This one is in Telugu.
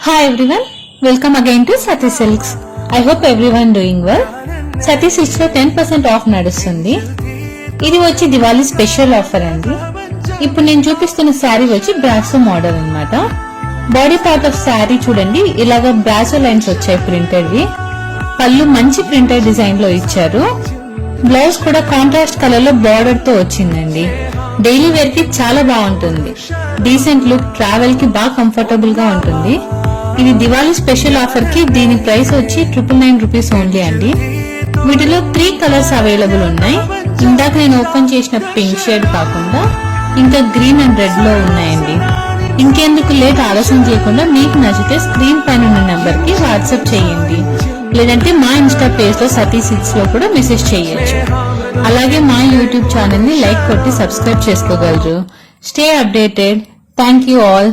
Hi everyone, welcome again to Sati Silks. I hope everyone doing well. Sati Silks లో 10% ఆఫ్ నడుస్తుంది. ఇది వచ్చి దివాళీ స్పెషల్ ఆఫర్ అండి. ఇప్పుడు నేను చూపిస్తున్న శారీ వచ్చి బ్రాసో మోడల్ అన్నమాట. బాడీ పార్ట్ ఆఫ్ శారీ చూడండి, ఇలాగా బ్రాసో లైన్స్ వచ్చాయి ప్రింటెడ్ వి. పళ్ళు మంచి ప్రింటెడ్ డిజైన్ లో ఇచ్చారు. బ్లౌజ్ కూడా కాంట్రాస్ట్ కలర్ లో బార్డర్ తో వచ్చిందండి. డైలీ వేర్ కి చాలా బాగుంటుంది. డీసెంట్ లుక్, ట్రావెల్ కి బాగా కంఫర్టబుల్ గా ఉంటుంది. ఇది దివాళీ స్పెషల్ ఆఫర్ కి దీని ప్రైస్ వచ్చి 999 రూపీస్ ఓన్లీ అండి. వీటిలో 3 కలర్స్ అవైలబుల్ ఉన్నాయి. ఇందాక నేను ఓపెన్ చేసిన పింక్ షేడ్ కాకుండా ఇంకా గ్రీన్ అండ్ రెడ్ లో ఉన్నాయండి. ఇంకెందుకు లేట్, ఆలస్యం చేయకుండా మీకు నచ్చితే స్క్రీన్ పైన ఉన్న నెంబర్ కి వాట్సాప్ చేయండి, లేదంటే మా ఇన్స్టా పేజ్ లో సతీ సిల్క్స్ లో కూడా మెసేజ్ చేయొచ్చు. అలాగే మా యూట్యూబ్ ఛానల్ ని లైక్ కొట్టి సబ్స్క్రైబ్ చేసుకోగలరు. Stay updated. Thank you all.